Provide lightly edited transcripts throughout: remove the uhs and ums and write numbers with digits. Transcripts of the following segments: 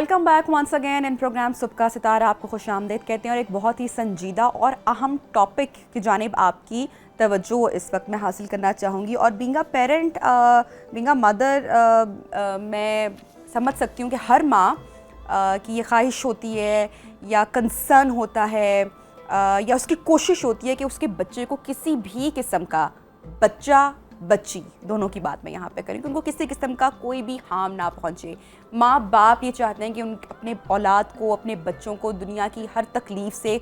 Welcome back once again in program صبح کا ستارہ. آپ کو خوش آمدید کہتے ہیں اور ایک بہت ہی سنجیدہ اور اہم ٹاپک کی جانب آپ کی توجہ اس وقت میں حاصل کرنا چاہوں گی. اور being a parent, being a mother, میں سمجھ سکتی ہوں کہ ہر ماں کی یہ خواہش ہوتی ہے یا کنسرن ہوتا ہے یا اس کی کوشش ہوتی ہے کہ اس کے بچے کو کسی بھی قسم کا, بچہ بچی دونوں کی بات میں یہاں پہ کریں, کہ ان کو کسی قسم کا کوئی بھی ہارم نہ پہنچے. ماں باپ یہ چاہتے ہیں کہ ان اپنے اولاد کو, اپنے بچوں کو دنیا کی ہر تکلیف سے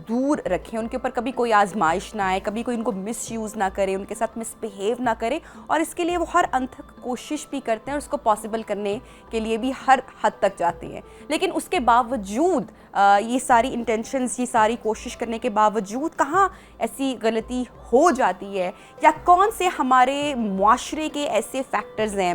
دور رکھیں, ان کے اوپر کبھی کوئی آزمائش نہ آئے, کبھی کوئی ان کو مس یوز نہ کرے, ان کے ساتھ مس بیہیو نہ کرے. اور اس کے لیے وہ ہر انت تک کوشش بھی کرتے ہیں اور اس کو پاسبل کرنے کے لیے بھی ہر حد تک جاتے ہیں. لیکن اس کے باوجود یہ ساری انٹینشنز, یہ ساری کوشش کرنے کے باوجود کہاں ایسی غلطی ہو جاتی ہے, یا کون سے ہمارے معاشرے کے ایسے فیکٹرز ہیں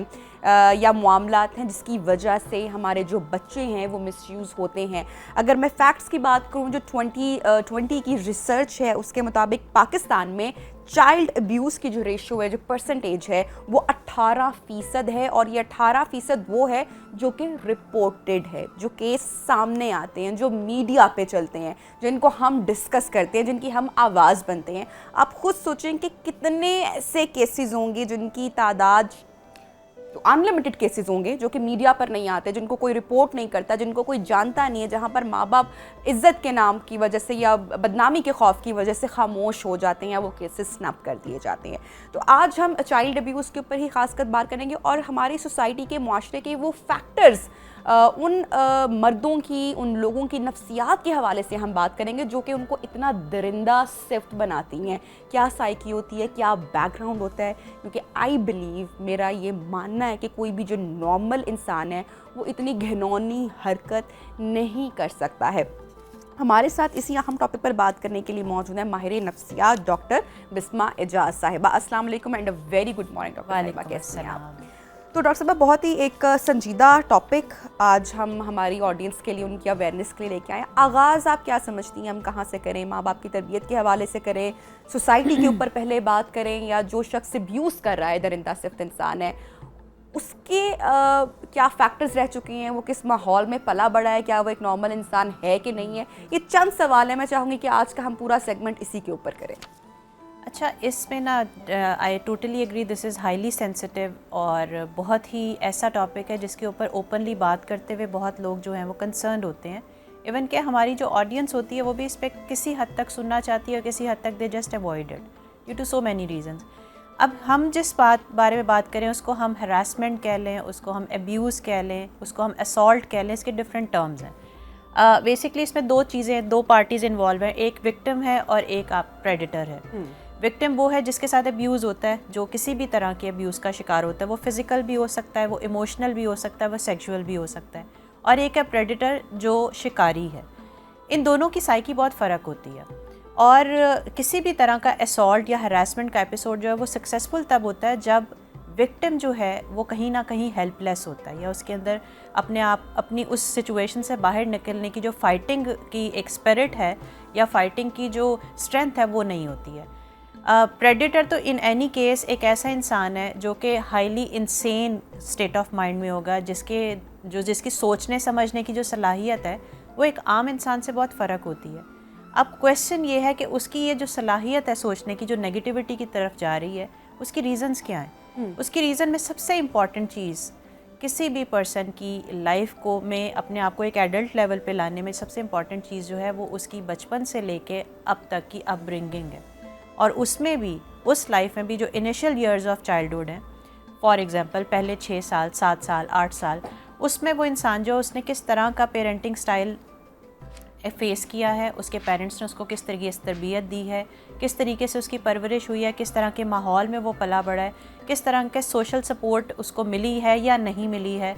یا معاملات ہیں جس کی وجہ سے ہمارے جو بچے ہیں وہ مس یوز ہوتے ہیں. اگر میں فیکٹس کی بات کروں, جو 2020 کی ریسرچ ہے اس کے مطابق پاکستان میں چائلڈ ابیوز کی جو ریشو ہے, جو پرسنٹیج ہے, وہ 18% ہے. اور یہ 18% وہ ہے جو کہ رپورٹڈ ہے, جو کیس سامنے آتے ہیں, جو میڈیا پہ چلتے ہیں, جن کو ہم ڈسکس کرتے ہیں, جن کی ہم آواز بنتے ہیں. آپ خود سوچیں کہ کتنے ایسے کیسز ہوں گے جن کی تعداد, انلمیٹڈ کیسز ہوں گے جو کہ میڈیا پر نہیں آتے, جن کو کوئی رپورٹ نہیں کرتا, جن کو کوئی جانتا نہیں ہے, جہاں پر ماں باپ عزت کے نام کی وجہ سے یا بدنامی کے خوف کی وجہ سے خاموش ہو جاتے ہیں یا وہ کیسز سنپ کر دیے جاتے ہیں. تو آج ہم چائلڈ ابیوز کے اوپر ہی خاص کر بات کریں گے اور ہماری سوسائٹی کے, معاشرے کے وہ فیکٹرز, ان مردوں کی, ان لوگوں کی نفسیات کے حوالے سے ہم بات کریں گے جو کہ ان کو اتنا درندہ صفت بناتی ہیں. کیا سائیکی ہوتی ہے, کیا بیک گراؤنڈ ہوتا ہے, کیونکہ آئی بلیو, میرا یہ ماننا ہے کہ کوئی بھی جو نارمل انسان ہے وہ اتنی گھنونی حرکت نہیں کر سکتا ہے. ہمارے ساتھ اسی اہم ٹاپک پر بات کرنے کے لیے موجود ہیں ماہر نفسیات ڈاکٹر بسمہ اعجاز صاحبہ. السلام علیکم and a very good morning doctor صاحبہ, کیسے ہیں آپ؟ تو ڈاکٹر صاحبہ بہت ہی ایک سنجیدہ ٹاپک آج ہم ہماری آڈینس کے لیے, ان کی اویئرنیس کے لیے لے کے آئے ہیں. آغاز آپ کیا سمجھتی ہیں ہم کہاں سے کریں؟ ماں باپ کی تربیت کے حوالے سے کریں, سوسائٹی کے اوپر پہلے بات کریں, یا جو شخص ابیوز کر رہا ہے, درندہ صفت انسان ہے, اس کے کیا فیکٹرز رہ چکے ہیں, وہ کس ماحول میں پلا بڑھا ہے, کیا وہ ایک نارمل انسان ہے کہ نہیں ہے؟ یہ چند سوال ہیں, میں چاہوں گی کہ آج کا ہم پورا سیگمنٹ اسی کے اوپر کریں. اچھا, اس میں نا I totally agree, this is highly sensitive اور بہت ہی ایسا ٹاپک ہے جس کے اوپر اوپنلی بات کرتے ہوئے بہت لوگ جو ہیں وہ کنسرنڈ ہوتے ہیں. ایون کہ ہماری جو آڈینس ہوتی ہے وہ بھی اس پہ کسی حد تک سننا چاہتی ہے اور کسی حد تک they just avoid it due to so many reasons. اب ہم جس بارے میں بات کریں اس کو ہم ہراسمنٹ کہہ لیں, اس کو ہم ابیوز کہہ لیں, اس کو ہم اسالٹ کہہ لیں, اس کے ڈفرینٹ ٹرمز ہیں. بیسکلی اس میں دو چیزیں, دو پارٹیز انوالو ہیں, ایک وکٹم ہے اور ایک آپ پریڈیٹر ہے. وکٹم وہ ہے جس کے ساتھ ابیوز ہوتا ہے, جو کسی بھی طرح کے ابیوز کا شکار ہوتا ہے, وہ فزیکل بھی ہو سکتا ہے, وہ ایموشنل بھی ہو سکتا ہے, وہ سیکشول بھی ہو سکتا ہے. اور ایک ہے پریڈیٹر جو شکاری ہے. ان دونوں کی سائیکی بہت فرق ہوتی ہے, اور کسی بھی طرح کا اسالٹ یا ہراسمنٹ کا ایپیسوڈ جو ہے وہ سکسیزفل تب ہوتا ہے جب وکٹم جو ہے وہ کہیں نہ کہیں ہیلپ لیس ہوتا ہے, یا اس کے اندر اپنے آپ اپنی اس سچویشن سے باہر نکلنے کی جو فائٹنگ کی ایک اسپرٹ ہے یا فائٹنگ کی جو اسٹرینتھ ہے وہ نہیں ہوتی ہے. پریڈیٹر تو ان اینی کیس ایک ایسا انسان ہے جو کہ highly insane state of mind میں ہوگا, جس کی سوچنے سمجھنے کی جو صلاحیت ہے وہ ایک عام انسان سے بہت فرق ہوتی ہے. اب کویسچن یہ ہے کہ اس کی یہ جو صلاحیت ہے سوچنے کی, جو نیگیٹیوٹی کی طرف جا رہی ہے, اس کی ریزنز کیا ہیں؟ اس کی ریزن میں سب سے امپورٹنٹ چیز کسی بھی پرسن کی لائف کو میں اپنے آپ کو ایک ایڈلٹ لیول پہ لانے میں سب سے امپورٹنٹ چیز جو ہے وہ اس کی بچپن سے لے کے اب تک کی اپ برنگنگ ہے. اور اس میں بھی, اس لائف میں بھی جو انیشیل ایئرز آف چائلڈہڈ ہیں, فار ایگزامپل پہلے 6 سال 7 سال 8 سال, اس میں وہ انسان جو اس نے کس طرح کا پیرنٹنگ سٹائل فیس کیا ہے, اس کے پیرنٹس نے اس کو کس طریقے سے تربیت دی ہے, کس طریقے سے اس کی پرورش ہوئی ہے, کس طرح کے ماحول میں وہ پلا بڑھا ہے, کس طرح کے سوشل سپورٹ اس کو ملی ہے یا نہیں ملی ہے,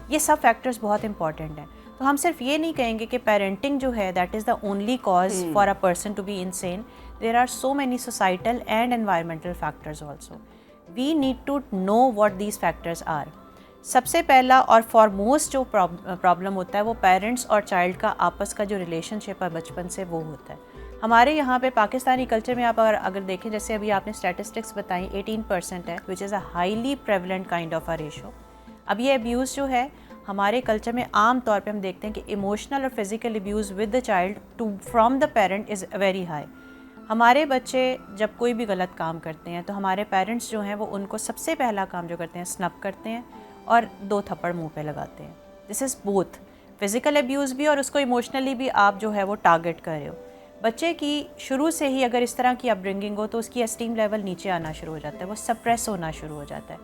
یہ سب فیکٹرز بہت امپورٹنٹ ہیں. تو ہم صرف یہ نہیں کہیں گے کہ پیرنٹنگ جو ہے that is the only cause for a person to be insane. There are so many societal and environmental factors also. We need to know what these factors are. سب سے پہلا اور فارموسٹ جو پرابلم ہوتا ہے وہ parents اور child کا آپس کا جو ریلیشن شپ ہے بچپن سے وہ ہوتا ہے. ہمارے یہاں پہ پاکستانی کلچر میں آپ اگر دیکھیں, جیسے ابھی آپ نے اسٹیٹسٹکس بتائیں 18% ہے, which is a highly prevalent kind of a ratio. اب یہ ابیوز جو ہے ہمارے کلچر میں عام طور پہ ہم دیکھتے ہیں کہ ایموشنل اور physical abuse with the child from the parent is very high. ہمارے بچے جب کوئی بھی غلط کام کرتے ہیں تو ہمارے پیرنٹس جو ہیں وہ ان کو سب سے پہلا کام جو کرتے ہیں اسنپ کرتے ہیں اور 2 تھپڑ منہ پہ لگاتے ہیں. This is both physical abuse بھی اور اس کو ایموشنلی بھی آپ جو ہے وہ ٹارگٹ کر رہے ہو. بچے کی شروع سے ہی اگر اس طرح کی اپ برنگنگ ہو تو اس کی اسٹیم لیول نیچے آنا شروع ہو جاتا ہے, وہ سپریس ہونا شروع ہو جاتا ہے.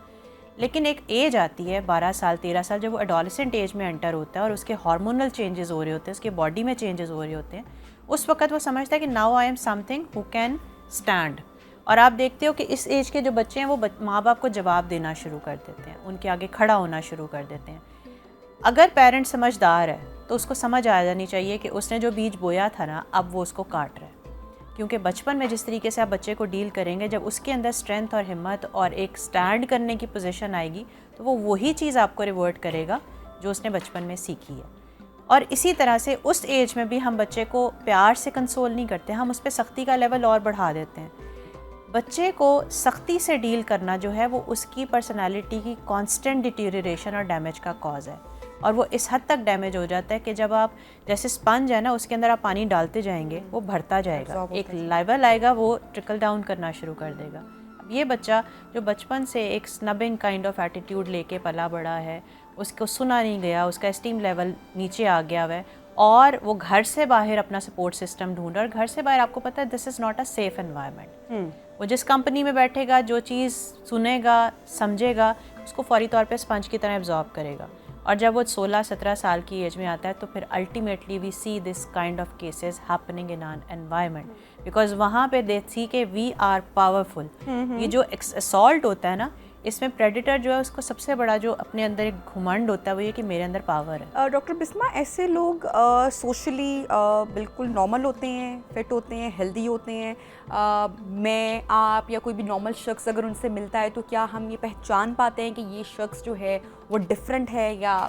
لیکن ایک ایج آتی ہے 12 سال 13 سال جب وہ ایڈولسنٹ ایج میں انٹر ہوتا ہے اور اس کے ہارمونل چینجز ہو رہے ہوتے ہیں, اس کے باڈی میں چینجز ہو رہے ہوتے ہیں, اس وقت وہ سمجھتا ہے کہ now I am some thing who can stand. اور آپ دیکھتے ہو کہ اس ایج کے جو بچے ہیں وہ ماں باپ کو جواب دینا شروع کر دیتے ہیں, ان کے آگے کھڑا ہونا شروع کر دیتے ہیں. اگر پیرنٹ سمجھدار ہے تو اس کو سمجھ آ جانی چاہیے کہ اس نے جو بیج بویا تھا نا اب وہ اس کو کاٹ رہا ہے. کیونکہ بچپن میں جس طریقے سے آپ بچے کو ڈیل کریں گے, جب اس کے اندر اسٹرینتھ اور ہمت اور ایک سٹینڈ کرنے کی پوزیشن آئے گی تو وہ وہی چیز آپ کو ریورٹ کرے گا جو اس نے بچپن میں سیکھی ہے. اور اسی طرح سے اس ایج میں بھی ہم بچے کو پیار سے کنسول نہیں کرتے, ہم اس پہ سختی کا لیول اور بڑھا دیتے ہیں. بچے کو سختی سے ڈیل کرنا جو ہے وہ اس کی پرسنالٹی کی کانسٹنٹ ڈیٹیریریشن اور ڈیمیج کا کاز ہے. اور وہ اس حد تک ڈیمیج ہو جاتا ہے کہ جب آپ جیسے اسپنج ہے نا اس کے اندر آپ پانی ڈالتے جائیں گے وہ بھرتا جائے گا, ایک لیول آئے گا وہ ٹرکل ڈاؤن کرنا شروع کر دے گا. اب یہ بچہ جو بچپن سے ایک سنبنگ کائنڈ آف ایٹیٹیوڈ لے کے پلا بڑا ہے, اس کو سنا نہیں گیا, اس کا اسٹیم لیول نیچے آ گیا ہوا ہے اور وہ گھر سے باہر اپنا سپورٹ سسٹم ڈھونڈ رہا ہے, اور گھر سے باہر آپ کو پتہ ہے this is not a safe environment. وہ جس کمپنی میں بیٹھے گا, جو چیز سنے گا سمجھے گا, اس کو فوری طور پہ اسپنج کی طرح ایبزارب کرے گا. اور جب وہ 16-17 سال کی ایج میں آتا ہے تو پھر ultimately we see this kind of cases happening in an environment, because وہاں پہ دے سی کہ وی آر پاورفل. یہ جو اسالٹ ہوتا ہے نا اس میں پریڈیٹر جو ہے اس کو سب سے بڑا جو اپنے اندر ایک گھمنڈ ہوتا ہے وہ یہ کہ میرے اندر پاور ہے. ڈاکٹر بسما, ایسے لوگ سوشلی بالکل نارمل ہوتے ہیں, فٹ ہوتے ہیں, ہیلدی ہوتے ہیں, میں آپ یا کوئی بھی نارمل شخص اگر ان سے ملتا ہے تو کیا ہم یہ پہچان پاتے ہیں کہ یہ شخص جو ہے وہ ڈفرینٹ ہے, یا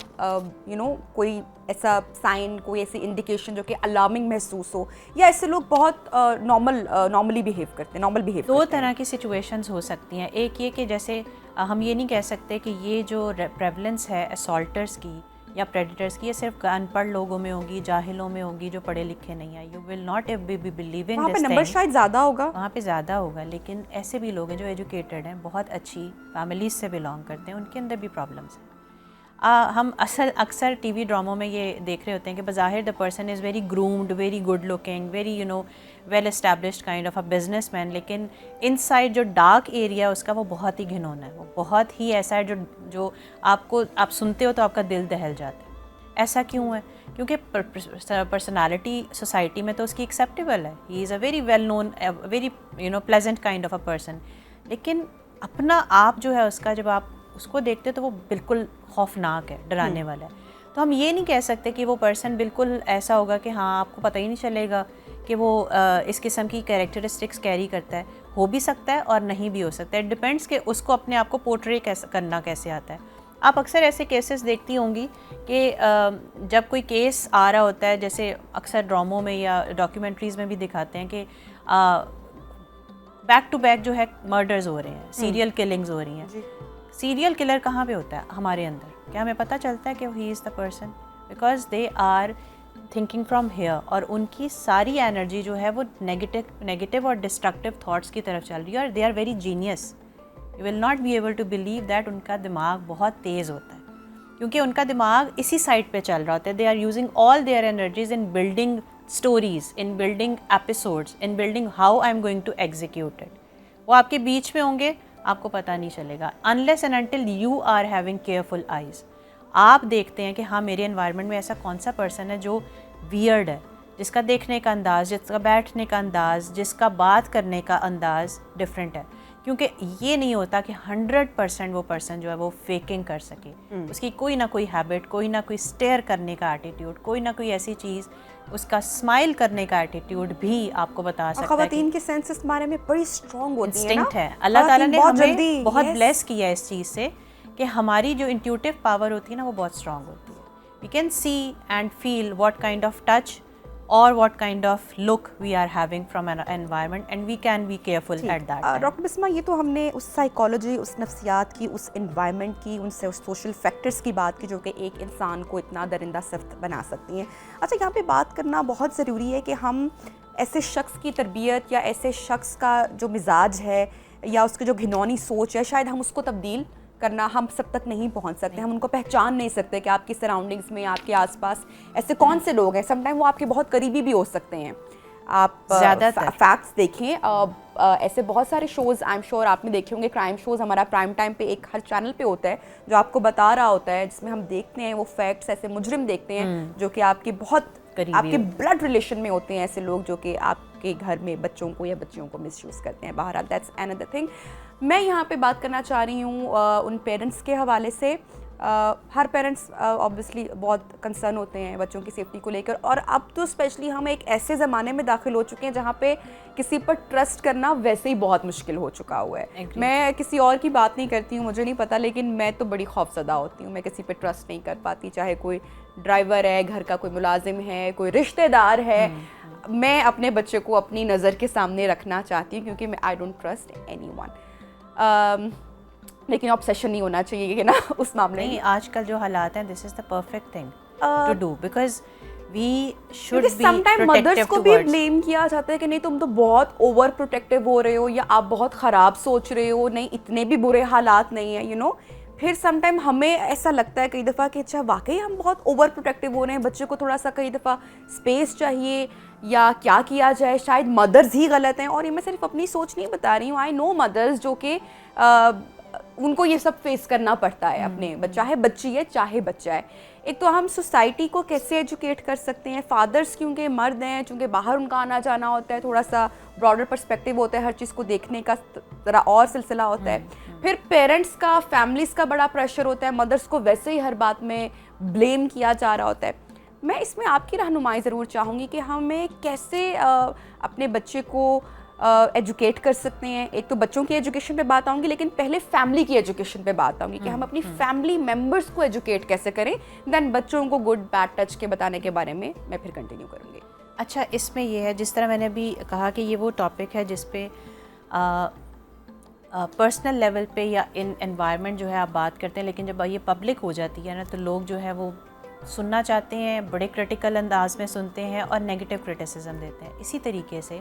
کوئی ایسا سائن, کوئی ایسی انڈیکیشن جو کہ الارمنگ محسوس ہو, یا ایسے لوگ بہت نارملی بیہیو کرتے ہیں, نارمل بیہیو کرتے ہیں؟ 2 طرح کی سچویشنز ہو سکتی ہیں. ایک یہ کہ جیسے ہم یہ نہیں کہہ سکتے کہ یہ جو پریولنس ہے اسالٹرز کی یا پریڈیٹرز کی یہ صرف ان پڑھ لوگوں میں ہوگی, جاہلوں میں ہوگی جو پڑھے لکھے نہیں ہیں. You will not be believing وہاں پہ نمبر شاید زیادہ ہوگا, وہاں پہ زیادہ ہوگا, لیکن ایسے بھی لوگ ہیں جو ایجوکیٹڈ ہیں, بہت اچھی فیملیز سے بلانگ کرتے ہیں, ان کے اندر بھی پرابلمس ہیں. ہم اکثر ٹی وی ڈراموں میں یہ دیکھ رہے ہوتے ہیں کہ بظاہر the person is very groomed, very good looking, very well established kind of a businessman, لیکن ان سائڈ جو ڈارک ایریا اس کا وہ بہت ہی گھنونا ہے, وہ بہت ہی ایسا ہے جو آپ سنتے ہو تو آپ کا دل دہل جاتا ہے. ایسا کیوں ہے؟ کیونکہ پرسنالٹی سوسائٹی میں تو اس کی ایکسیپٹیبل ہے, he is a very well known, very pleasant kind of a person, لیکن اپنا آپ جو ہے اس کا جب آپ اس کو دیکھتے تو وہ بالکل خوفناک ہے, ڈرانے والا ہے. تو ہم یہ نہیں کہہ سکتے کہ وہ پرسن بالکل ایسا ہوگا کہ ہاں آپ کو پتہ ہی نہیں چلے گا کہ وہ اس قسم کی کیریکٹرسٹکس کیری کرتا ہے. ہو بھی سکتا ہے اور نہیں بھی ہو سکتا ہے, اٹ ڈپینڈس کہ اس کو اپنے آپ کو پورٹری کرنا کیسے آتا ہے. آپ اکثر ایسے کیسز دیکھتی ہوں گی کہ جب کوئی کیس آ رہا ہوتا ہے, جیسے اکثر ڈراموں میں یا ڈاکیومنٹریز میں بھی دکھاتے ہیں کہ بیک ٹو بیک جو ہے مرڈرز ہو رہے ہیں, سیریل کلنگز ہو رہی ہیں. سیریل کلر کہاں پہ ہوتا ہے؟ ہمارے اندر. کیا ہمیں پتہ چلتا ہے کہ he is the person? Because they are thinking from here, اور ان کی ساری انرجی جو ہے وہ نیگیٹو اور ڈسٹرکٹیو تھاٹس کی طرف چل رہی ہے, اور they are very genius. You will not be able to believe that ان کا دماغ بہت تیز ہوتا ہے, کیونکہ ان کا دماغ اسی سائڈ پہ چل رہا ہوتا ہے. They are using all their energies in building stories, in building episodes, in building how I am going to execute it. وہ آپ کے بیچ میں ہوں گے, آپ کو پتہ نہیں چلے گا, unless and until you are having careful eyes. آپ دیکھتے ہیں کہ ہاں میرے انوائرمنٹ میں ایسا کون سا پرسن ہے جو ویئرڈ ہے, جس کا دیکھنے کا انداز, جس کا بیٹھنے کا انداز, جس کا بات کرنے کا انداز ڈفرینٹ ہے. کیونکہ یہ نہیں ہوتا کہ 100% وہ پرسن جو ہے وہ فیکنگ کر سکے. اس کی کوئی نہ کوئی ہیبٹ, کوئی نہ کوئی اسٹیئر کرنے کا ایٹیٹیوڈ, کوئی نہ کوئی ایسی چیز, اس کا اسمائل کرنے کا ایٹیٹیوڈ بھی آپ کو بتا سکتا ہے. خواتین کے سینس اس بارے میں بڑی اسٹرانگ ہوتی ہیں, انسٹنکٹ ہے. اللہ تعالیٰ نے ہمیں بہت بلیس کیا ہے اس چیز سے کہ ہماری جو انٹیوٹیو پاور ہوتی ہے نا وہ بہت اسٹرانگ ہوتی ہے. We can see and feel what kind of touch or what kind of look we are having from an environment, and we can be careful at that time. Doctor Bisma یہ تو ہم نے اس سائیکالوجی، اس نفسیات کی، اس environment کی، ان سے social factors کی بات کی جو کہ ایک انسان کو اتنا درندہ صفت بنا سکتی ہیں. اچھا یہاں پہ بات کرنا بہت ضروری ہے کہ ہم ایسے شخص کی تربیت یا ایسے شخص کا جو مزاج ہے یا اس کی جو گھنونی سوچ ہے، شاید ہم اس کو تبدیل کرنا ہم سب تک نہیں پہنچ سکتے. ہم ان کو پہچان نہیں سکتے کہ آپ کی سراؤنڈنگز میں، آپ کے آس پاس ایسے کون سے لوگ ہیں. سم ٹائم وہ آپ کے بہت قریبی بھی ہو سکتے ہیں. آپ زیادہ فیکٹس دیکھیں، ایسے بہت سارے شوز آئی ایم شیور آپ نے دیکھے ہوں گے. کرائم شوز ہمارا پرائم ٹائم پہ ایک ہر چینل پہ ہوتا ہے جو آپ کو بتا رہا ہوتا ہے، جس میں ہم دیکھتے ہیں وہ فیکٹس، ایسے مجرم دیکھتے ہیں جو کہ آپ کے بہت آپ کے بلڈ ریلیشن میں ہوتے ہیں، ایسے لوگ جو کہ آپ کے گھر میں بچوں کو یا بچیوں کو مس یوز کرتے ہیں. بہرحال دیٹس اندر تھنگ. میں یہاں پہ بات کرنا چاہ رہی ہوں ان پیرنٹس کے حوالے سے. ہر پیرنٹس آبویسلی بہت کنسرن ہوتے ہیں بچوں کی سیفٹی کو لے کر، اور اب تو اسپیشلی ہم ایک ایسے زمانے میں داخل ہو چکے ہیں جہاں پہ کسی پر ٹرسٹ کرنا ویسے ہی بہت مشکل ہو چکا ہوا ہے. میں کسی اور کی بات نہیں کرتی ہوں، مجھے نہیں پتہ، لیکن میں تو بڑی خوفزدہ ہوتی ہوں. میں کسی پہ ٹرسٹ نہیں کر پاتی، چاہے کوئی ڈرائیور ہے، گھر کا کوئی ملازم ہے، کوئی رشتہ دار ہے. میں اپنے بچے کو اپنی نظر کے سامنے رکھنا چاہتی ہوں کیونکہ میں I don't trust any one. لیکن آبسیشن نہیں ہونا چاہیے کہ نا اس معاملے میں. آج کل جو حالات ہیں، this is the perfect thing to do because we should be some time mothers protective کو بھی ٹورڈز. بلیم کیا جاتا ہے کہ نہیں تم تو بہت اوور پروٹیکٹیو ہو رہے ہو، یا آپ بہت خراب سوچ رہے ہو، نہیں اتنے بھی برے حالات نہیں ہیں یو نو. پھر سم ٹائم ہمیں ایسا لگتا ہے کئی دفعہ کہ اچھا واقعی ہم بہت اوور پروٹیکٹیو ہو رہے ہیں، بچے کو تھوڑا سا کئی دفعہ اسپیس چاہیے یا کیا کیا جائے. شاید مدرز ہی غلط ہیں، اور یہ میں صرف اپنی سوچ نہیں بتا رہی ہوں. آئی نو مدرز جو کہ ان کو یہ سب فیس کرنا پڑتا ہے اپنے، چاہے بچی ہے چاہے بچہ ہے. ایک تو ہم سوسائٹی کو کیسے ایجوکیٹ کر سکتے ہیں. فادرز کیونکہ مرد ہیں، چونکہ باہر ان کا آنا جانا ہوتا ہے، تھوڑا سا براڈر پرسپیکٹیو ہوتا ہے، ہر چیز کو دیکھنے کا ذرا اور سلسلہ ہوتا ہے. پھر پیرنٹس کا، فیملیز کا بڑا پریشر ہوتا ہے، مدرس کو ویسے ہی ہر بات میں بلیم کیا جا رہا ہوتا ہے. میں اس میں آپ کی رہنمائی ضرور چاہوں گی کہ ہمیں کیسے اپنے بچے کو ایجوکیٹ کر سکتے ہیں. ایک تو بچوں کی ایجوکیشن پہ بات آؤں گی، لیکن پہلے فیملی کی ایجوکیشن پہ بات آؤں گی کہ ہم اپنی فیملی ممبرس کو ایجوکیٹ کیسے کریں. دین بچوں کو گڈ بیڈ ٹچ کے بتانے کے بارے میں پھر کنٹینیو کروں گی. اچھا اس میں یہ ہے، جس طرح میں نے ابھی کہا کہ یہ وہ ٹاپک ہے جس پہ پرسنل لیول پہ یا ان انوائرمنٹ جو ہے آپ بات کرتے ہیں، لیکن جب یہ پبلک ہو جاتی ہے نا تو لوگ جو ہے وہ سننا چاہتے ہیں، بڑے کرٹیکل انداز میں سنتے ہیں اور نیگیٹو کرٹیسزم دیتے ہیں. اسی طریقے سے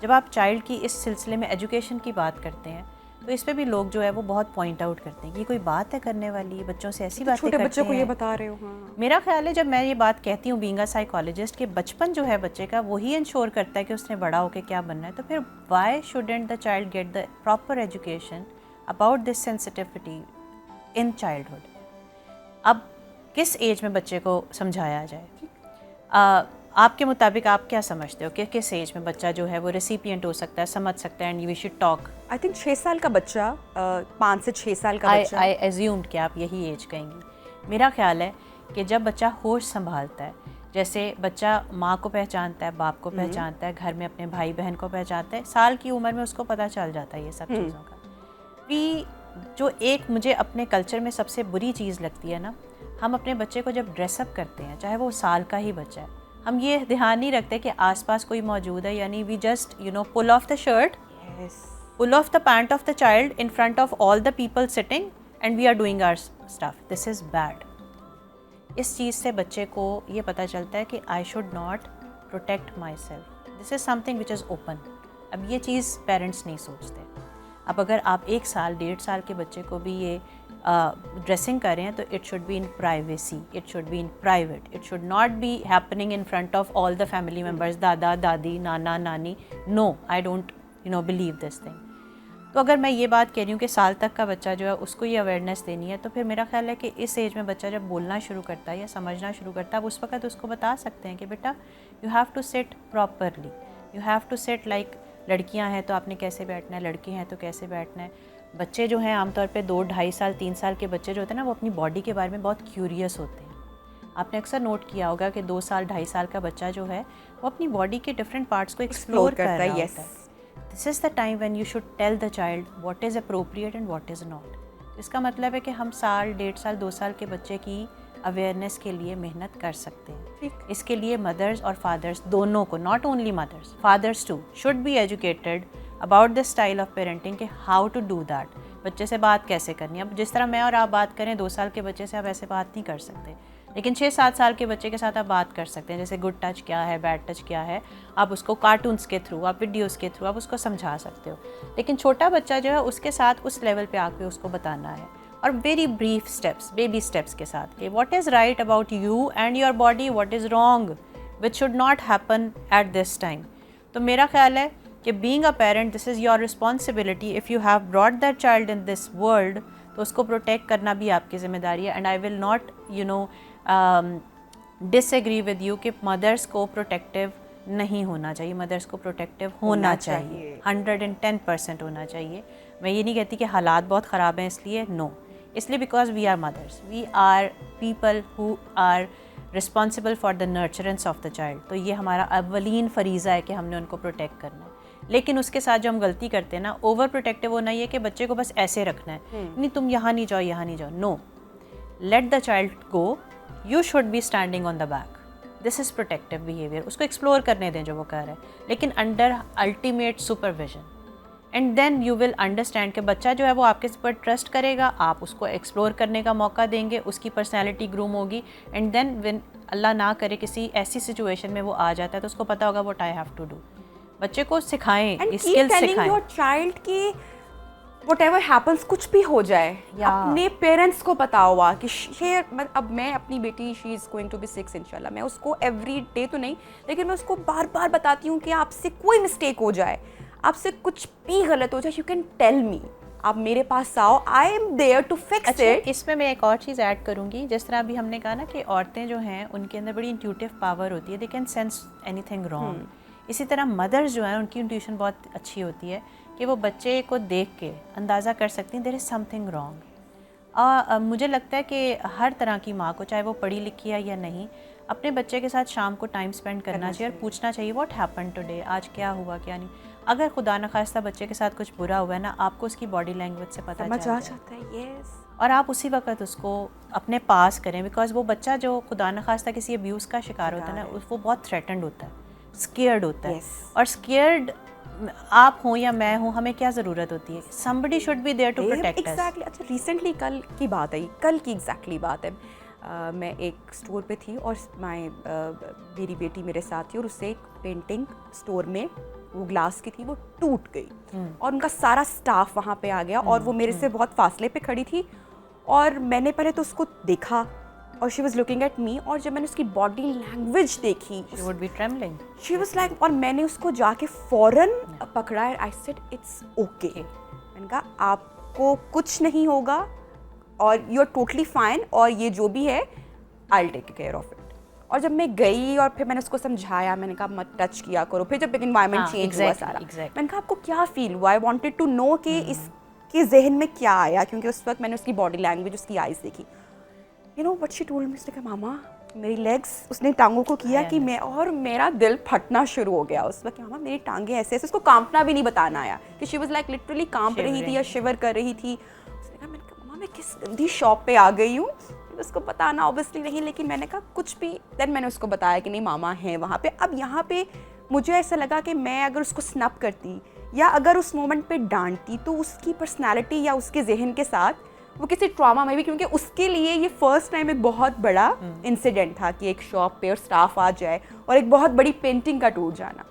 جب آپ چائلڈ کی اس سلسلے میں ایجوکیشن کی بات کرتے ہیں تو اس پہ بھی لوگ جو ہے وہ بہت پوائنٹ آؤٹ کرتے ہیں کہ یہ کوئی بات ہے کرنے والی، بچوں سے ایسی باتیں کرتے ہیں. چھوٹے بچوں کو یہ بتا رہے ہو. ہاں میرا خیال ہے جب میں یہ بات کہتی ہوں بینگ اے سائیکالوجسٹ کہ بچپن جو ہے بچے کا وہی انشور کرتا ہے کہ اس نے بڑا ہو کے کیا بننا ہے، تو پھر why shouldn't the child get the proper education about this sensitivity in childhood. اب کس ایج میں بچے کو سمجھایا جائے؟ آپ کے مطابق آپ کیا سمجھتے ہو کہ کس ایج میں بچہ جو ہے وہ ریسیپینٹ ہو سکتا ہے، سمجھ سکتا ہے، and we should talk? I think 6 سال کا بچہ، 5 سے 6 سال کا بچہ. آئی ایزیومڈ کہ آپ یہی ایج کہیں گی. میرا خیال ہے کہ جب بچہ ہوش سنبھالتا ہے، جیسے بچہ ماں کو پہچانتا ہے، باپ کو پہچانتا ہے، گھر میں اپنے بھائی بہن کو پہچانتا ہے، سال کی عمر میں اس کو پتہ چل جاتا ہے یہ سب چیزوں کا. جو ایک مجھے اپنے کلچر میں سب سے بری چیز لگتی ہے نا، ہم اپنے بچے کو جب ڈریس اپ کرتے ہیں، چاہے وہ سال کا ہی بچہ ہے، ہم یہ دھیان نہیں رکھتے کہ آس پاس کوئی موجود ہے. یعنی we just pull off the shirt, pull off the pant of the child in front of all the people sitting and we are doing our stuff. This is bad. اس چیز سے بچے کو یہ پتہ چلتا ہے کہ I should not protect myself. This is something which is open. اب یہ چیز پیرنٹس نہیں سوچتے. اب اگر آپ 1 سال 1.5 سال کے بچے کو بھی یہ ڈریسنگ کریں تو it should be in privacy, it should be in private, it should not be happening in front of all the family members, دادا دادی نانا نانی. No, I don't believe this thing. تو اگر میں یہ بات کہہ رہی ہوں کہ سال تک کا بچہ جو ہے اس کو یہ اویئرنیس دینی ہے، تو پھر میرا خیال ہے کہ اس ایج میں بچہ جب بولنا شروع کرتا ہے یا سمجھنا شروع کرتا ہے، اب اس وقت اس کو بتا سکتے ہیں کہ بیٹا you have to sit properly, you have to sit like لڑکیاں ہیں تو آپ نے کیسے بیٹھنا ہے، لڑکے ہیں تو کیسے بیٹھنا ہے. بچے جو ہیں عام طور پہ 2 2.5 سال 3 سال کے بچے جو ہوتے ہیں نا، وہ اپنی باڈی کے بارے میں بہت کیوریس ہوتے ہیں. آپ نے اکثر نوٹ کیا ہوگا کہ 2 سال 2.5 سال کا بچہ جو ہے وہ اپنی باڈی کے ڈفرینٹ پارٹس کو ایکسپلور کر رہا ہوتا ہے. This is the time when you should tell the child what is appropriate and what is not. اس کا مطلب ہے کہ ہم 1.5 سال 2 سال کے بچے کی اویئرنیس کے لیے محنت کر سکتے ہیں. ٹھیک. اس کے لیے مدرس اور فادرس دونوں کو, not only mothers, fathers too should be educated about the style of parenting کہ ہاؤ ٹو ڈو دیٹ. بچے سے بات کیسے کرنی ہے. اب جس طرح میں اور آپ بات کریں 2 سال کے بچے سے آپ ایسے بات نہیں کر سکتے, لیکن 6-7 سال کے بچے کے ساتھ آپ بات کر سکتے ہیں. جیسے گڈ ٹچ کیا ہے, بیڈ ٹچ کیا ہے, آپ اس کو کارٹونس کے تھرو, آپ ویڈیوز کے تھرو آپ اس کو سمجھا سکتے ہو. لیکن چھوٹا بچہ جو ہے اس کے ساتھ اس لیول پہ آ کے اس کو بتانا ہے, اور very brief steps, baby steps کے ساتھ کہ what is right about you and your body, what is wrong which should not happen at this time. تو میرا خیال ہے کہ being a parent this is your responsibility. If you have brought that child in this world تو اس کو protect کرنا بھی آپ کی ذمہ داری ہے. And I will not disagree with you کہ مدرس کو پروٹیکٹیو نہیں ہونا چاہیے. مدرس کو پروٹیکٹیو ہونا چاہیے, 110% ہونا چاہیے. میں یہ نہیں کہتی کہ حالات بہت خراب ہیں اس لیے, نو, اس لیے because we are mothers, we are people who are responsible for the nurturance of the child. تو یہ ہمارا اولین فریضہ ہے کہ ہم نے ان کو پروٹیکٹ کرنا ہے. لیکن اس کے ساتھ جو ہم غلطی کرتے ہیں نا, اوور پروٹیکٹیو ہونا, یہ کہ بچے کو بس ایسے رکھنا ہے, نہیں تم یہاں نہیں جاؤ, یہاں نہیں جاؤ. No, let the child go, you should be standing on the back. This is protective behaviour. اس کو ایکسپلور کرنے دیں جو وہ کر رہا ہے, لیکن under ultimate supervision. And then you will understand کہ بچہ جو ہے وہ آپ کے اوپر ٹرسٹ کرے گا, آپ اس کو ایکسپلور کرنے کا موقع دیں گے, اس کی پرسنالٹی گروم ہوگی. اینڈ دین وین اللہ نہ کرے کسی ایسی سچویشن میں وہ آ جاتا ہے تو اس کو پتہ ہوگا what I have to do. بچے کو سکھائیں, اسکل سکھائیں. یور چائلڈ کی وٹ ایور ہیپنس, کچھ بھی ہو جائے, اپنے پیرنٹس کو پتا ہوا کہ اب میں اپنی بیٹی شی از گوئنگ ٹو بی 6 انشاءاللہ, میں اس کو ایوری ڈے تو نہیں لیکن میں اس کو بار بار بتاتی ہوں کہ آپ سے کوئی مسٹیک ہو جائے, آپ سے کچھ بھی غلط ہو جائے, یو کین ٹیل می, آپ میرے پاس آؤ, I am there to fix it. اس میں ایک اور چیز ایڈ کروں گی. جس طرح ابھی ہم نے کہا نا کہ عورتیں جو ہیں ان کے اندر بڑی انٹیوٹیو پاور ہوتی ہے, they can sense any thing wrong. اسی طرح مدرز جو ہیں ان کی انٹیوشن بہت اچھی ہوتی ہے کہ وہ بچے کو دیکھ کے اندازہ کر سکتی ہیں دیر از سم تھنگ رانگ. مجھے لگتا ہے کہ ہر طرح کی ماں کو, چاہے وہ پڑھی لکھی ہے یا نہیں, اپنے بچے کے ساتھ شام کو ٹائم اسپینڈ کرنا چاہیے اور پوچھنا چاہیے واٹ ہیپن ٹوڈے, آج کیا ہوا کیا نہیں. اگر خدا نخواستہ بچے کے ساتھ کچھ برا ہوا ہے نا, آپ کو اس کی باڈی لینگویج سے پتہ چل جاتا ہے, اور آپ اسی وقت اس کو اپنے پاس کریں. بیکاز وہ بچہ جو خدا نخواستہ کسی ابیوز کا شکار ہوتا ہے نا, وہ بہت تھریٹنڈ ہوتا ہے, اسکیئرڈ ہوتا ہے. اور اسکیئرڈ آپ ہوں یا میں ہوں, ہمیں کیا ضرورت ہوتی ہے, somebody should be there to protect us. Exactly. اچھا, ریسنٹلی کل کی بات ہے, کل کی ایگزیکٹلی بات ہے, میں ایک اسٹور پہ تھی اور میری بیٹی میرے ساتھ تھی, اور اس سے ایک پینٹنگ اسٹور میں وہ گلاس کی تھی, وہ ٹوٹ گئی, اور ان کا سارا اسٹاف وہاں پہ آ گیا, اور وہ میرے سے بہت فاصلے پہ کھڑی تھی, اور میں نے پہلے تو اس کو دیکھا, اور she was looking at me, اور جب میں نے اس کی باڈی لینگویج دیکھی, she would be trembling, she was like, اور میں نے اس کو جا کے فوراً پکڑا, آئی سیڈ اٹس اوکے. میں نے کہا آپ کو کچھ نہیں ہوگا, اور یو آر ٹوٹلی فائن, اور یہ جو بھی ہے آئی ٹیک کیئر آف اٹ. اور جب میں گئی اور پھر میں نے اس کو سمجھایا, میں نے کہا مت ٹچ کیا کرو. پھر جب انوائرمنٹ چینج ہوا سارا, میں نے کہا آپ کو کیا فیل ہوا, آئی وانٹیڈ ٹو نو کہ اس کے ذہن میں کیا آیا, کیونکہ اس وقت میں نے اس کی باڈی لینگویج, اس کی آئیز دیکھی. You know what she told me, اس نے کہا ماما میری لیگس, اس نے ٹانگوں کو کیا کہ میں, اور میرا دل پھٹنا شروع ہو گیا اس وقت, ماما میری ٹانگیں ایسے ایسے. اس کو کانپنا بھی نہیں بتانا آیا کہ شی واز لائک لٹرلی کانپ رہی تھی یا شیور کر رہی تھی. اس نے کہا, میں نے کہا ماما میں کس گندی شاپ پہ آ گئی ہوں, اس کو بتانا اوبیسلی نہیں, لیکن میں نے کہا کچھ بھی. دین میں نے اس کو بتایا کہ نہیں ماما ہیں وہاں پہ. اب یہاں پہ مجھے ایسا لگا کہ میں اگر اس کو سنپ کرتی یا اگر اس مومنٹ پہ ڈانٹتی تو اس کی پرسنالٹی یا اس کے ذہن کے ساتھ وہ کسی ٹراما میں بھی, کیونکہ اس کے لیے یہ فرسٹ ٹائم ایک بہت بڑا انسیڈنٹ تھا کہ ایک شاپ پہ اور اسٹاف آ جائے اور ایک بہت بڑی پینٹنگ کا ٹوٹ جانا.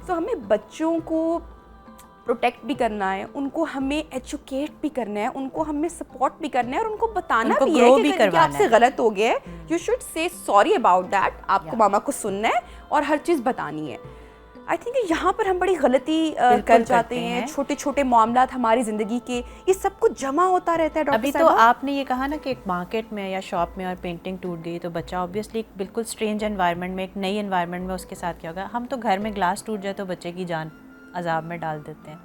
تو ہمیں بچوں کو پروٹیکٹ بھی کرنا ہے, ان کو ہمیں ایجوکیٹ بھی کرنا ہے, ان کو ہمیں سپورٹ بھی کرنا ہے, اور ان کو بتانا بھی ہے کہ آپ سے غلط ہو گیا ہے, you should say sorry about that. آپ کو ماما کو سننا ہے اور ہر چیز بتانی ہے. آئی تھنک یہاں پر ہم بڑی غلطی کر جاتے ہیں. چھوٹے چھوٹے معاملات ہماری زندگی کے, یہ سب کچھ جمع ہوتا رہتا ہے. ابھی تو آپ نے یہ کہا نا کہ ایک مارکیٹ میں یا شاپ میں اور پینٹنگ ٹوٹ گئی تو بچہ آبویسلی ایک بالکل اسٹرینج انوائرمنٹ میں, ایک نئی انوائرمنٹ میں اس کے ساتھ کیا ہوگا. ہم تو گھر میں گلاس ٹوٹ جائے تو بچے کی جان عذاب میں ڈال دیتے ہیں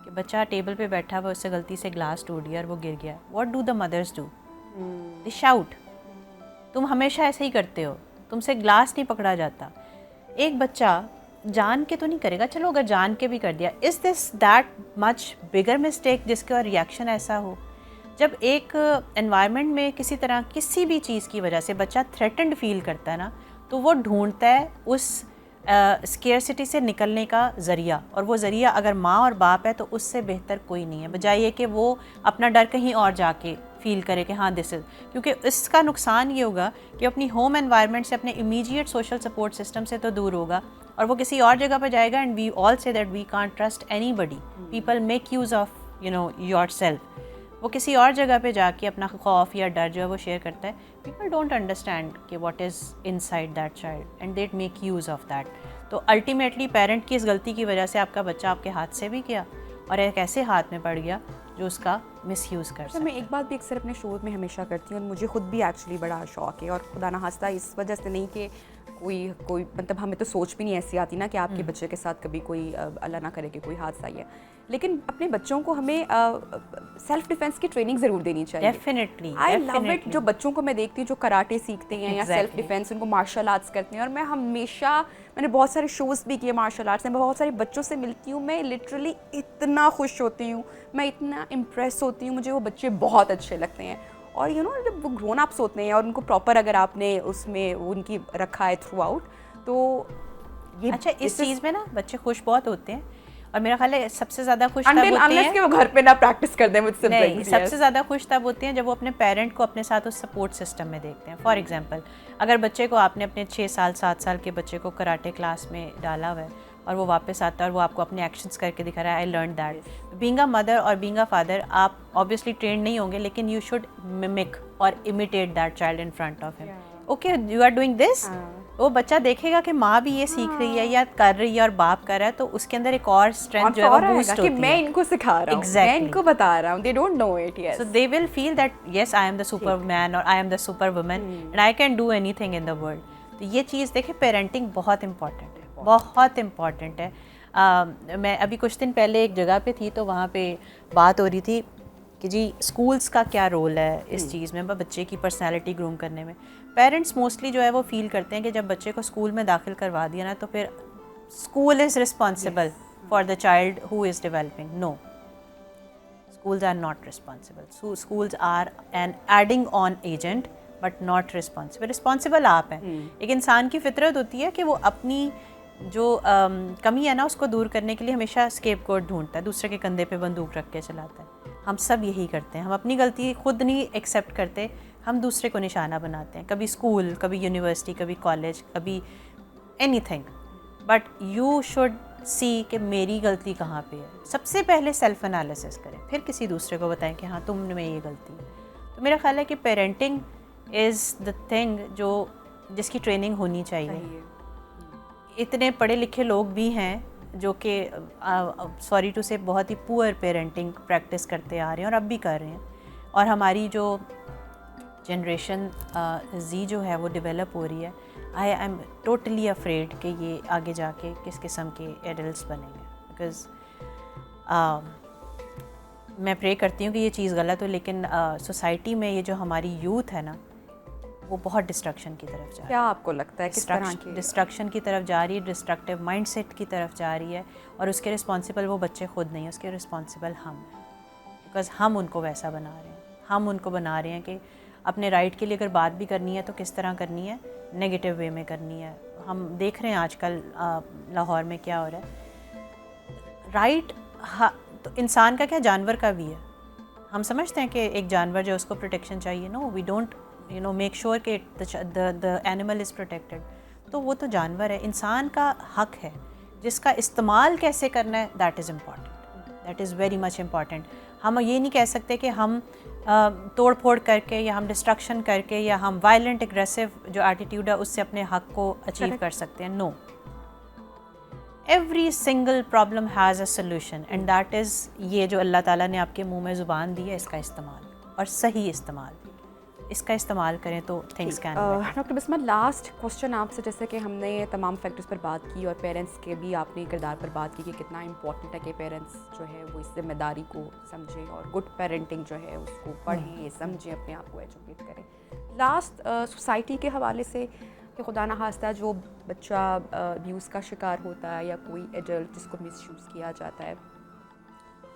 کہ بچہ ٹیبل پہ بیٹھا ہوا, اس سے غلطی سے گلاس ٹوٹ گیا اور وہ گر گیا. واٹ ڈو دا مدرس ڈو, دے شاؤٹ, تم ہمیشہ ایسے ہی کرتے ہو, تم سے گلاس نہیں پکڑا جاتا. ایک بچہ جان کے تو نہیں کرے گا, چلو اگر جان کے بھی کر دیا, از this that much bigger mistake جس کا ریئیکشن ایسا ہو. جب ایک انوائرمنٹ میں کسی طرح کسی بھی چیز کی وجہ سے بچہ تھریٹنڈ فیل کرتا ہے نا, تو وہ ڈھونڈتا ہے اس اسکیئرسٹی سے نکلنے کا ذریعہ, اور وہ ذریعہ اگر ماں اور باپ ہے تو اس سے بہتر کوئی نہیں ہے, بجائے یہ کہ وہ اپنا ڈر کہیں اور جا کے فیل کرے کہ ہاں دس از, کیونکہ اس کا نقصان یہ ہوگا کہ اپنی ہوم انوائرمنٹ سے, اپنے امیجیٹ سوشل سپورٹ سسٹم سے تو دور ہوگا, اور وہ کسی اور جگہ پہ جائے گا. And we all say that we can't trust anybody, people make use of yourself. وہ کسی اور جگہ پہ جا کے اپنا خوف یا ڈر جو ہے وہ شیئر کرتا ہے. پیپل ڈونٹ انڈرسٹینڈ کہ what is in side that child and that make use of that. تو الٹیمیٹلی پیرنٹ کی اس غلطی کی وجہ سے آپ کا بچہ آپ کے ہاتھ سے بھی گیا, اور ایک ایسے ہاتھ میں پڑ گیا جو اس کا مس یوز کر سکتا ہے. میں ایک بات بھی اکثر اپنے شو میں ہمیشہ کرتی ہوں, اور مجھے خود بھی ایکچولی بڑا شوق ہے, اور خدا نہ خواستہ اس وجہ سے نہیں کہ کوئی مطلب ہمیں تو سوچ بھی نہیں ایسی آتی نا کہ آپ کے بچے کے ساتھ کبھی کوئی اللہ نہ کرے کہ کوئی حادثہ ہی ہے, لیکن اپنے بچوں کو ہمیں سیلف ڈیفینس کی ٹریننگ ضرور دینی چاہیے. Definitely I love it. جو بچوں کو میں دیکھتی ہوں جو کراٹے سیکھتے ہیں یا سیلف ڈیفینس, ان کو مارشل آرٹس کرتے ہیں, اور میں ہمیشہ, میں نے بہت سارے شوز بھی کیے مارشل آرٹس میں, بہت سارے بچوں سے ملتی ہوں, میں لٹرلی اتنا خوش ہوتی ہوں, میں اتنا امپریس ہوتی ہوں, مجھے وہ بچے بہت اچھے لگتے ہیں. اور جب وہ گرون اپس ہوتے ہیں اور ان کو پراپر اگر آپ نے اس میں ان کی رکھا ہے تھرو آؤٹ, تو یہ اچھا اس چیز میں نا بچے خوش بہت ہوتے ہیں, اور میرا خیال ہے سب سے زیادہ خوش تب ہوتے ہیں کہ وہ گھر پہ نہ پریکٹس کر دیں مجھ سے. نہیں, سب سے زیادہ خوش تب ہوتے ہیں جب وہ اپنے پیرنٹ کو اپنے ساتھ اس سپورٹ سسٹم میں دیکھتے ہیں. فار ایگزامپل, اگر بچے کو آپ نے اپنے 6 سال 7 سال کے بچے کو کراٹے کلاس میں ڈالا ہوا ہے, اور وہ واپس آتا ہے اور وہ آپ کو اپنے ایکشنس کر کے دکھا رہا ہے, I learn that. Being a mother اور بینگ اے فادر, آپ آبویسلی ٹرینڈ نہیں ہوں گے, لیکن یو شوڈ ممک اور imitate that child in front of him. Okay, you are doing this, وہ بچہ دیکھے گا کہ ماں بھی یہ سیکھ رہی ہے یا کر رہی ہے اور باپ کر رہا ہے, تو اس کے اندر ایک اور اسٹرینتھ جو ہے وہ بوسٹ ہوتی ہے کہ میں ان کو سکھا رہا ہوں, میں ان کو بتا رہا ہوں, they don't know it. Yes, so they will feel that yes I am the superman or I am the superwoman and I can do anything in the world. تو یہ چیز دیکھیں, پیرنٹنگ بہت امپورٹنٹ ہے, بہت امپورٹنٹ ہے. میں ابھی کچھ دن پہلے ایک جگہ پہ تھی, تو وہاں پہ بات ہو رہی تھی کہ جی اسکولس کا کیا رول ہے اس چیز میں, بچے کی پرسنالٹی گروم کرنے میں. پیرنٹس موسٹلی جو ہے وہ فیل کرتے ہیں کہ جب بچے کو اسکول میں داخل کروا دیا نا, تو پھر school is responsible for the child who is developing. No, schools are not responsible. So schools are an adding on agent but not responsible. Responsible آپ ہیں. ایک انسان کی فطرت ہوتی ہے کہ وہ اپنی جو کمی ہے نا اس کو دور کرنے کے لیے ہمیشہ اسکیپ گوٹ ڈھونڈتا ہے, دوسرے کے کندھے پہ بندوق رکھ کے چلاتا ہے. ہم سب یہی کرتے ہیں, ہم اپنی غلطی خود نہیں ایکسیپٹ کرتے, ہم دوسرے کو نشانہ بناتے ہیں, کبھی اسکول, کبھی یونیورسٹی, کبھی کالج, کبھی any thing. But you should see کہ میری غلطی کہاں پہ ہے. سب سے پہلے سیلف انالیسس کریں, پھر کسی دوسرے کو بتائیں کہ ہاں تم میں یہ غلطی ہے. تو میرا خیال ہے کہ پیرنٹنگ از دا تھنگ جس کی ٹریننگ ہونی چاہیے. اتنے پڑھے لکھے لوگ بھی ہیں جو کہ سوری ٹو سے بہت ہی پور پیرنٹنگ پریکٹس کرتے آ رہے ہیں اور اب بھی کر رہے ہیں, اور ہماری جو جنریشن زی جو ہے وہ ڈیولپ ہو رہی ہے. آئی ایم ٹوٹلی افریڈ کہ یہ آگے جا کے کس قسم کے ایڈلٹس بنیں گے, بیکاز میں پرے کرتی ہوں کہ یہ چیز غلط ہو, لیکن سوسائٹی میں یہ جو ہماری یوتھ ہے نا وہ بہت ڈسٹرکشن کی طرف جا رہی ہے. کیا آپ کو لگتا ہے کس طرح کی ڈسٹرکشن کی طرف جا رہی ہے, ڈسٹرکٹیو مائنڈ سیٹ کی طرف جا رہی ہے, اور اس کے رسپانسبل وہ بچے خود نہیں ہیں, اس کے رسپانسبل ہم ہیں, بیکاز ہم ان کو ویسا بنا رہے ہیں. ہم ان کو بنا رہے ہیں کہ اپنے رائٹ کے لیے اگر بات بھی کرنی ہے تو کس طرح کرنی ہے, نگیٹیو وے میں کرنی ہے. ہم دیکھ رہے ہیں آج کل لاہور میں کیا ہو رہا ہے. رائٹ تو انسان کا کیا, جانور کا بھی ہے. ہم سمجھتے ہیں کہ ایک جانور جو اس کو پروٹیکشن چاہیے, نو وی ڈونٹ میک شیور کہ the animal is protected. تو وہ تو جانور ہے. انسان کا حق ہے, جس کا استعمال کیسے کرنا ہے that is important, that is very much important. ہم یہ نہیں کہہ سکتے کہ ہم توڑ پھوڑ کر کے یا ہم ڈسٹرکشن کر کے یا ہم وائلنٹ اگریسو جو ایٹیٹیوڈ ہے اس سے اپنے حق کو اچیو کر سکتے ہیں. No, every single problem has a solution and that is یہ جو اللہ تعالیٰ نے آپ کے منہ میں زبان دی ہے, اس کا استعمال, اور صحیح استعمال, اس کا استعمال کریں تو things can. Doctor Bisma, last question آپ سے, جیسے کہ ہم نے تمام فیکٹرز پر بات کی اور پیرنٹس کے بھی آپ نے کردار پر بات کی کہ کتنا امپورٹنٹ ہے کہ پیرنٹس جو ہے وہ اس ذمہ داری کو سمجھیں اور گڈ پیرنٹنگ جو ہے اس کو پڑھیں, سمجھیں, اپنے آپ کو ایجوکیٹ کریں. لاسٹ سوسائٹی کے حوالے سے کہ خدا نہ خواستہ جو بچہ ابیوز کا شکار ہوتا ہے یا کوئی ایڈلٹ جس کو مس یوز کیا جاتا ہے,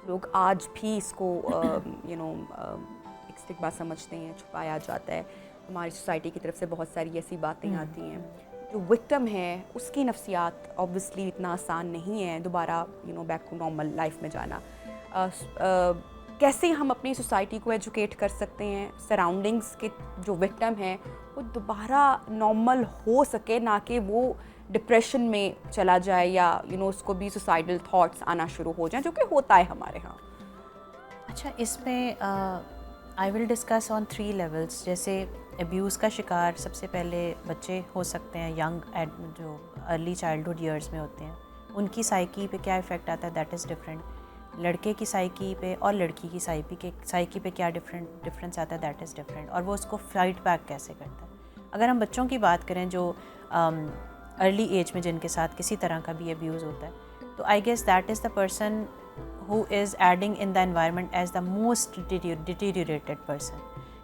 لوگ آج بھی اس کو ایک اسٹگما سمجھتے ہیں, چھپایا جاتا ہے. ہماری سوسائٹی کی طرف سے بہت ساری ایسی باتیں آتی ہیں. جو وکٹم ہے اس کی نفسیات آبویسلی اتنا آسان نہیں ہے دوبارہ بیک ٹو نارمل لائف میں جانا. کیسے ہم اپنی سوسائٹی کو ایجوکیٹ کر سکتے ہیں سراؤنڈنگس کے جو وکٹم ہیں وہ دوبارہ نارمل ہو سکے, نہ کہ وہ ڈپریشن میں چلا جائے یا اس کو بھی سوسائڈل تھاٹس آنا شروع ہو جائیں, جو کہ ہوتا ہے ہمارے ہاں. اچھا, اس میں آئی ول ڈسکس آن 3 لیولس. جیسے ابیوز کا شکار سب سے پہلے بچے ہو سکتے ہیں, ینگ جو ارلی چائلڈہڈ ایئرس میں ہوتے ہیں, ان کی سائیکی پہ کیا افیکٹ آتا ہے, دیٹ از ڈفرینٹ. لڑکے کی سائیکی پہ اور لڑکی کی سائیکی پہ کیا ڈفرینس آتا ہے, دیٹ از ڈفرینٹ. اور وہ اس کو فائٹ بیک کیسے کرتا ہے. اگر ہم بچوں کی بات کریں جو ارلی ایج میں جن کے ساتھ کسی طرح کا بھی ابیوز ہوتا ہے, تو I guess that is the person who is adding in the environment as the most deteriorated person,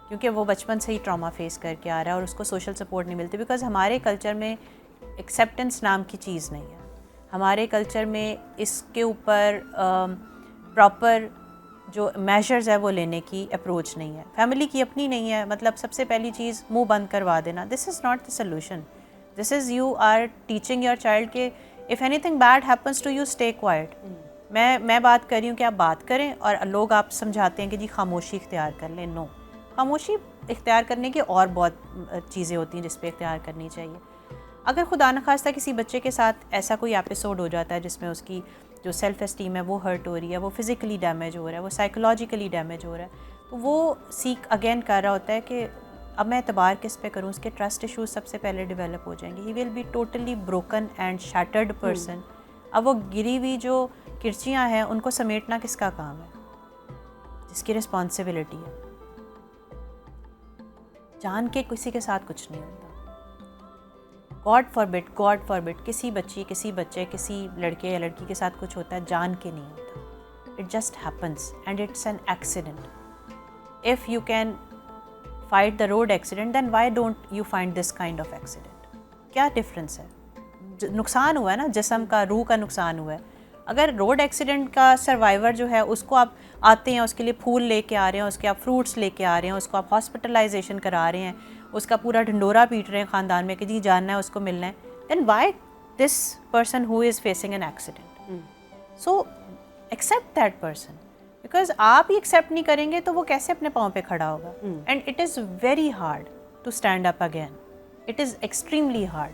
کیونکہ وہ بچپن سے ہی ٹراما فیس کر کے آ رہا ہے اور اس کو سوشل سپورٹ نہیں ملتی. بیکاز ہمارے کلچر میں ایکسیپٹنس نام کی چیز نہیں ہے. ہمارے کلچر میں اس کے اوپر پراپر جو میجرز ہے وہ لینے کی اپروچ نہیں ہے. فیملی کی اپنی نہیں ہے. مطلب سب سے پہلی چیز منہ بند کروا دینا, this is not the solution. This is you are teaching your child کہ if anything bad happens to you stay quiet. میں بات کر رہی ہوں کہ آپ بات کریں, اور لوگ آپ سمجھاتے ہیں کہ جی خاموشی اختیار کر لیں. نو, خاموشی اختیار کرنے کی اور بہت چیزیں ہوتی ہیں جس پہ اختیار کرنی چاہیے. اگر خدا نخواستہ کسی بچے کے ساتھ ایسا کوئی ایپیسوڈ ہو جاتا ہے جس میں اس کی جو سیلف اسٹیم ہے وہ ہرٹ ہو رہی ہے, وہ فزیکلی ڈیمیج ہو رہا ہے, وہ سائیکولوجیکلی ڈیمیج ہو رہا ہے, تو وہ سیک اگین کر رہا ہوتا ہے کہ اب میں اعتبار کس پہ کروں. اس کے ٹرسٹ ایشوز سب سے پہلے ڈیولپ ہو جائیں گے. He will be totally broken and shattered person. اب وہ گری ہوئی جو کرچیاں ہیں ان کو سمیٹنا کس کا کام ہے, جس کی رسپانسبلٹی ہے. جان کے کسی کے ساتھ کچھ نہیں ہوتا. گاڈ فاربٹ کسی بچی, کسی بچے, کسی لڑکے یا لڑکی کے ساتھ کچھ ہوتا ہے, جان کے نہیں ہوتا. It just happens and it's an accident. If you can fight the road accident then why don't you find this kind of accident. کیا ڈفرینس ہے؟ نقصان ہوا ہے نا, جسم کا, روح کا نقصان ہوا ہے. اگر روڈ ایکسیڈنٹ کا سروائیور جو ہے اس کو آپ آتے ہیں, اس کے لیے پھول لے کے آ رہے ہیں, اس کے آپ فروٹس لے کے آ رہے ہیں, اس کو آپ ہاسپٹلائزیشن کرا رہے ہیں, اس کا پورا ڈھنڈورا پیٹ رہے ہیں خاندان میں کہ جی جاننا ہے, اس کو ملنا ہے, then why this person who is facing an accident. So accept that person, because آپ ہی ایکسیپٹ نہیں کریں گے تو وہ کیسے اپنے پاؤں پہ کھڑا ہوگا. And it is very hard to stand up again. It is extremely hard.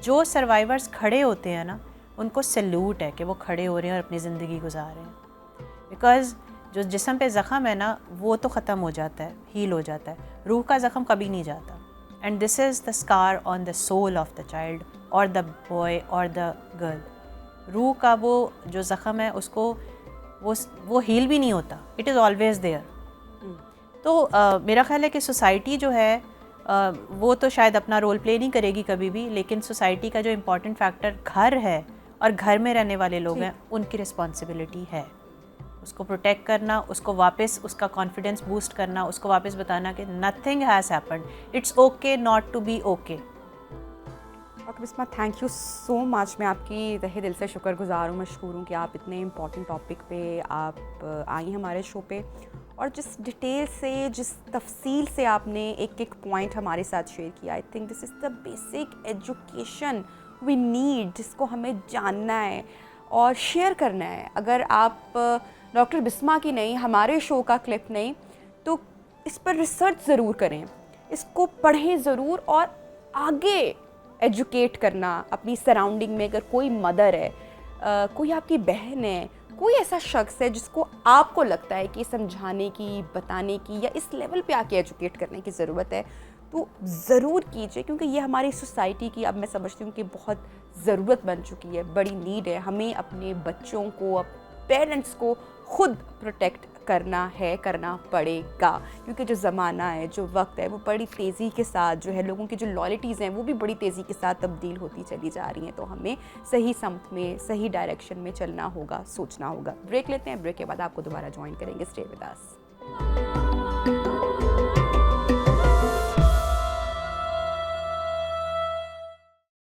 جو سروائیورس کھڑے ہوتے ہیں نا, ان کو سیلوٹ ہے کہ وہ کھڑے ہو رہے ہیں اور اپنی زندگی گزار رہے ہیں. بیکاز جو جسم پہ زخم ہے نا وہ تو ختم ہو جاتا ہے, ہیل ہو جاتا ہے, روح کا زخم کبھی نہیں جاتا. And this is the اسکار on the soul of the child اور دا بوائے اور دا گرل. روح کا وہ جو زخم ہے اس کو وہ ہیل بھی نہیں ہوتا. It is always there. تو میرا خیال ہے کہ سوسائٹی جو ہے وہ تو شاید اپنا رول پلے نہیں کرے گی کبھی بھی, لیکن سوسائٹی کا جو امپورٹنٹ فیکٹر گھر ہے اور گھر میں رہنے والے لوگ ہیں, ان کی رسپانسبلٹی ہے اس کو پروٹیکٹ کرنا, اس کو واپس اس کا کانفیڈنس بوسٹ کرنا, اس کو واپس بتانا کہ nothing has happened, it's okay not to be okay. Doctor Bisma, thank you so much. میں آپ کی تہہ دل سے شکر گزار ہوں, مشکور ہوں کہ آپ اتنے امپورٹنٹ ٹاپک پہ آپ آئی ہمارے شو پہ, اور جس ڈیٹیل سے, جس تفصیل سے آپ نے ایک ایک پوائنٹ ہمارے ساتھ شیئر کیا. I think this is the basic education we need, جس کو ہمیں جاننا ہے اور شیئر کرنا ہے. اگر آپ ڈاکٹر بسما کی نہیں, ہمارے شو کا کلپ نہیں, تو اس پر ریسرچ ضرور کریں, اس کو پڑھیں ضرور, اور آگے ایجوکیٹ کرنا اپنی سراؤنڈنگ میں. اگر کوئی مدر ہے, کوئی آپ کی بہن ہے, کوئی ایسا شخص ہے جس کو آپ کو لگتا ہے کہ سمجھانے کی, بتانے کی, یا اس لیول پہ آ کے ایجوکیٹ کرنے کی ضرورت ہے, تو ضرور کیجیے. کیونکہ یہ ہماری سوسائٹی کی, اب میں سمجھتی ہوں کہ بہت ضرورت بن چکی ہے, بڑی نیڈ ہے. ہمیں اپنے بچوں کو, پیرنٹس کو خود پروٹیکٹ کرنا ہے, کرنا پڑے گا. کیونکہ جو زمانہ ہے, جو وقت ہے, وہ بڑی تیزی کے ساتھ جو ہے, لوگوں کی جو لائلٹیز ہیں وہ بھی بڑی تیزی کے ساتھ تبدیل ہوتی چلی جا رہی ہیں. تو ہمیں صحیح سمت میں, صحیح ڈائریکشن میں چلنا ہوگا, سوچنا ہوگا. بریک لیتے ہیں, بریک کے بعد آپ کو دوبارہ جوائن کریں گے. Stay with us.